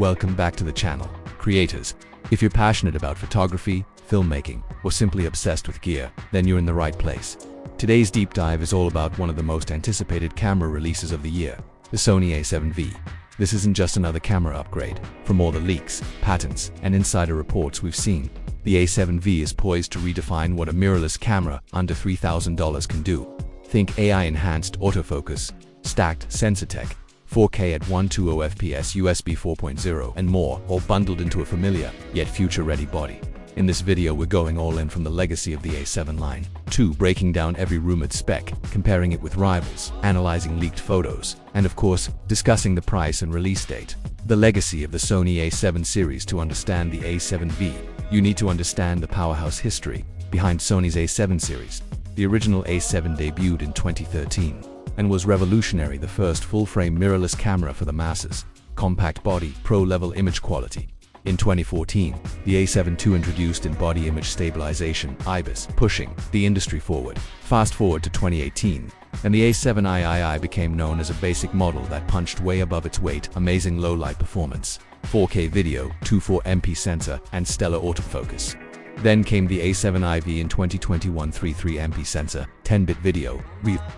Welcome back to the channel, creators. If you're passionate about photography, filmmaking, or simply obsessed with gear, then you're in the right place. Today's deep dive is all about one of the most anticipated camera releases of the year, the Sony A7V. This isn't just another camera upgrade. From all the leaks, patents, and insider reports we've seen, the A7V is poised to redefine what a mirrorless camera under $3,000 can do. Think AI-enhanced autofocus, stacked sensor tech, 4K at 120 fps, USB 4.0, and more, all bundled into a familiar, yet future-ready body. In this video, we're going all in from the legacy of the A7 line, to breaking down every rumored spec, comparing it with rivals, analyzing leaked photos, and of course, discussing the price and release date. The legacy of the Sony A7 series. To understand the A7V, you need to understand the powerhouse history behind Sony's A7 series. The original A7 debuted in 2013 and was revolutionary, the first full-frame mirrorless camera for the masses. Compact body, pro-level image quality. In 2014, the A7 II introduced in-body image stabilization, IBIS, pushing the industry forward. Fast forward to 2018, and the A7 III became known as a basic model that punched way above its weight, amazing low-light performance, 4K video, 24MP sensor, and stellar autofocus. Then came the A7R V in 2021, 33MP sensor, 10-bit video,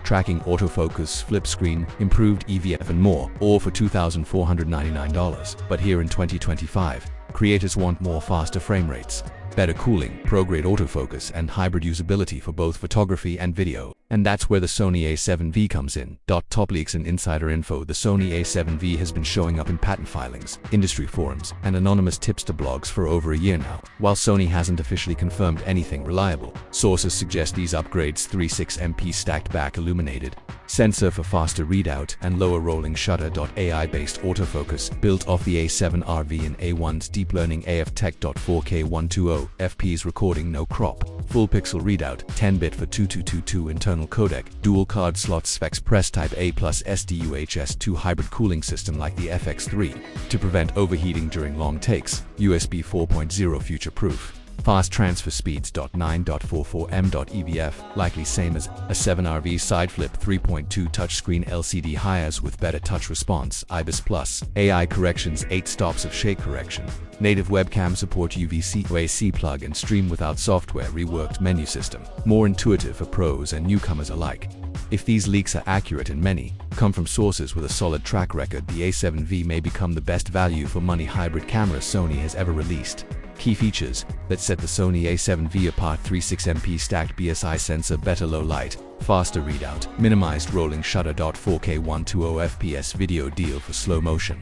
tracking autofocus, flip screen, improved EVF, and more, all for $2,499. But here in 2025, creators want more: faster frame rates, better cooling, pro-grade autofocus, and hybrid usability for both photography and video. And that's where the Sony A7V comes in. Top leaks and insider info. The Sony A7V has been showing up in patent filings, industry forums, and anonymous tipster blogs for over a year now. While Sony hasn't officially confirmed anything reliable, sources suggest these upgrades: 36MP stacked back illuminated sensor for faster readout and lower rolling shutter, AI-based autofocus built off the A7R V and A1's deep learning AF Tech, 4K 120 fps recording, no crop, full pixel readout, 10-bit for 2222 internal codec, dual card slots, CFexpress Type A plus SD UHS-II hybrid cooling system like the FX3 to prevent overheating during long takes, USB 4.0 future-proof. Fast transfer speeds, 9.44m EVF, likely same as A7R V. Side flip 3.2 touchscreen LCD hires with better touch response, IBIS Plus, AI corrections, 8 stops of shake correction. Native webcam support, UVC plug and stream without software, reworked menu system, more intuitive for pros and newcomers alike. If these leaks are accurate, and many come from sources with a solid track record, the A7V may become the best value for money hybrid camera Sony has ever released. Key features that set the Sony A7V apart: 36MP stacked BSI sensor, better low light, faster readout, minimized rolling shutter, 4K 120 fps video deal for slow motion,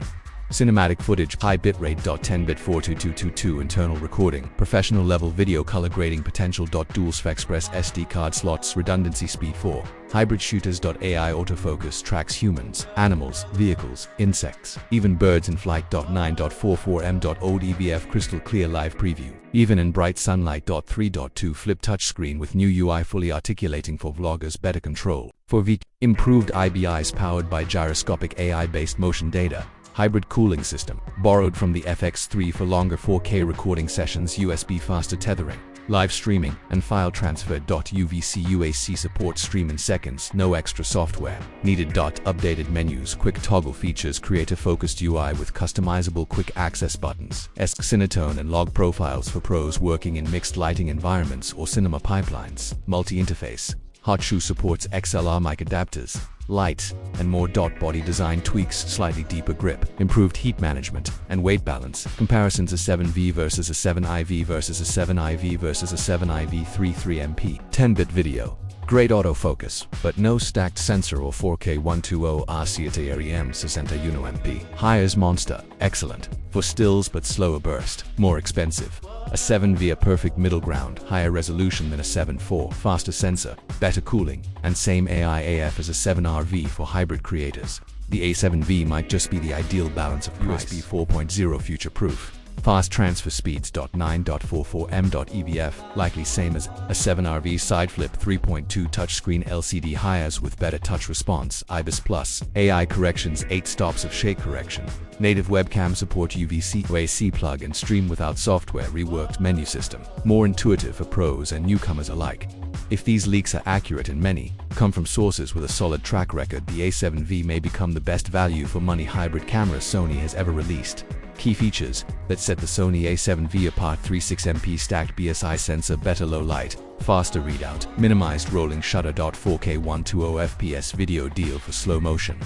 cinematic footage, high bitrate, 10-bit 42222 internal recording, professional level video color grading potential, dual CFexpress SD card slots, redundancy, speed 4, hybrid shooters, AI autofocus tracks humans, animals, vehicles, insects, even birds in flight, 9.44m old EVF crystal clear live preview, even in bright sunlight, 3.2 flip touchscreen with new UI fully articulating for vloggers, better control for improved IBIS powered by gyroscopic AI-based motion data, hybrid cooling system, borrowed from the FX3 for longer 4K recording sessions, USB faster tethering, live streaming, and file transfer. UVC UAC support, stream in seconds, no extra software needed. Updated menus, quick toggle features, creator focused UI with customizable quick access buttons, Cinetone and log profiles for pros working in mixed lighting environments or cinema pipelines, multi-interface, hot shoe supports, XLR mic adapters, lights, and more. Body design tweaks, slightly deeper grip, improved heat management, and weight balance. Comparisons: A7V versus A7IV versus A7IV versus A7IV. 33MP, 10-bit video, great autofocus, but no stacked sensor or 4K 120 R7 61MP. Hires monster, excellent for stills but slower burst, more expensive. A7V, a perfect middle ground, higher resolution than A7 IV, faster sensor, better cooling, and same AI AF as A7R V for hybrid creators. The A7V might just be the ideal balance of price. USB 4.0 future-proof, fast transfer speeds, 9.44m EVF, likely same as A7R V. Side flip 3.2 touchscreen LCD hires with better touch response, IBIS Plus, AI corrections, 8 stops of shake correction. Native webcam support, UVC plug and stream without software, reworked menu system, more intuitive for pros and newcomers alike. If these leaks are accurate, and many come from sources with a solid track record, the A7V may become the best value for money hybrid camera Sony has ever released. Key features that set the Sony A7V apart: 36MP stacked BSI sensor, better low light, faster readout, minimized rolling shutter, 4K 120fps video deal for slow motion,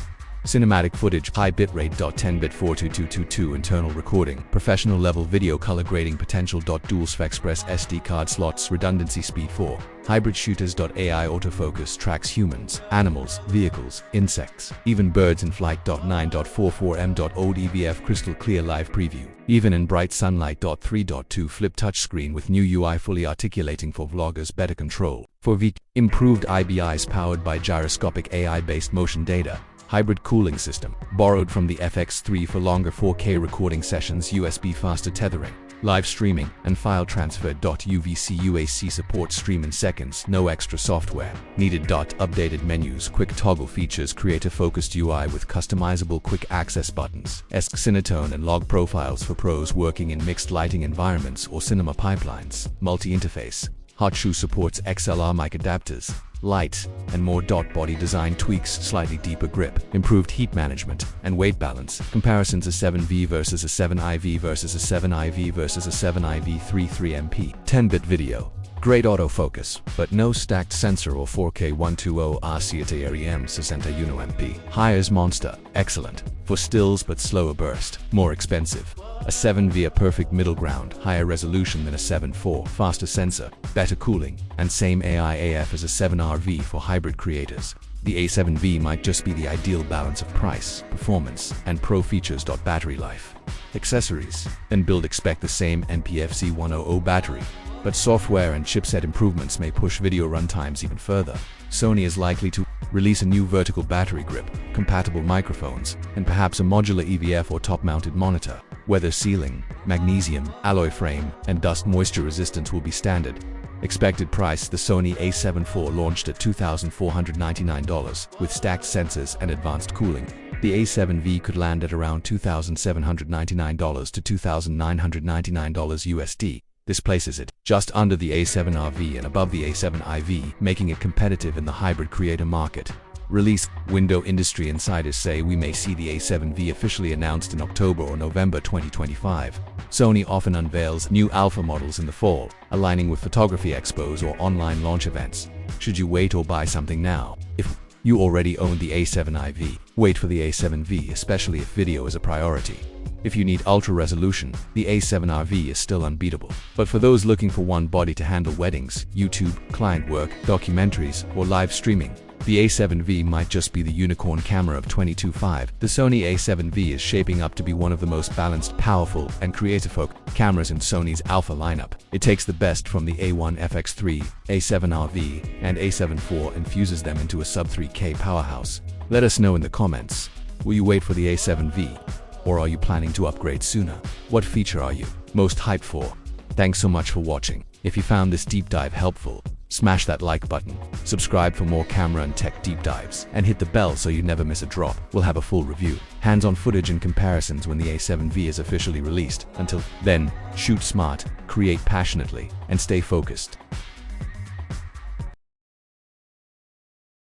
cinematic footage, high bitrate, 10-bit 42222 internal recording, professional level video, color grading potential, dual CFexpress SD card slots, redundancy, speed 4, hybrid shooters, AI autofocus tracks humans, animals, vehicles, insects, even birds in flight, 9.44m, ODVF crystal clear live preview, even in bright sunlight, 3.2 flip touchscreen with new UI fully articulating for vloggers, better control, for improved IBIS powered by gyroscopic AI-based motion data, hybrid cooling system, borrowed from the FX3 for longer 4K recording sessions, USB faster tethering, live streaming, and file transfer. UVC UAC support, stream in seconds, no extra software needed. Updated menus, quick toggle features, creator focused UI with customizable quick access buttons, Cinetone and log profiles for pros working in mixed lighting environments or cinema pipelines, multi-interface, hot shoe supports, XLR mic adapters, light, and more. Body design tweaks, slightly deeper grip, improved heat management, and weight balance. Comparisons: A7V versus A7IV versus A7IV versus A7IV 33MP. 10-bit video. Great autofocus, but no stacked sensor or 4K 120 R7 61MP. Hires monster, excellent for stills but slower burst, more expensive. A7V, a perfect middle ground, higher resolution than A7 IV, faster sensor, better cooling, and same AI/AF as A7R V for hybrid creators. The A7V might just be the ideal balance of price, performance, and pro features. Battery life. Accessories and build: expect the same NPFC 100 battery, but software and chipset improvements may push video runtimes even further. Sony is likely to release a new vertical battery grip, compatible microphones, and perhaps a modular EVF or top-mounted monitor. Weather sealing, magnesium, alloy frame, and dust moisture resistance will be standard. Expected price: the Sony A7 IV launched at $2,499 with stacked sensors and advanced cooling. The A7V could land at around $2,799 to $2,999 USD. This places it just under the A7R V and above the A7 IV, making it competitive in the hybrid creator market. Release window: industry insiders say we may see the A7V officially announced in October or November 2025. Sony often unveils new alpha models in the fall, aligning with photography expos or online launch events. Should you wait or buy something now? If you already own the A7 IV, wait for the A7V, especially if video is a priority. If you need ultra resolution, the A7R V is still unbeatable. But for those looking for one body to handle weddings, YouTube, client work, documentaries, or live streaming, the A7V might just be the unicorn camera of 2025. The Sony A7V is shaping up to be one of the most balanced, powerful, and creative-focused cameras in Sony's alpha lineup. It takes the best from the A1 FX3, A7R V, and A7 IV and fuses them into a sub-3K powerhouse. Let us know in the comments. Will you wait for the A7V? Or are you planning to upgrade sooner? What feature are you most hyped for? Thanks so much for watching. If you found this deep dive helpful, smash that like button, subscribe for more camera and tech deep dives, and hit the bell so you never miss a drop. We'll have a full review, hands-on footage and comparisons when the A7V is officially released. Until then, shoot smart, create passionately, and stay focused.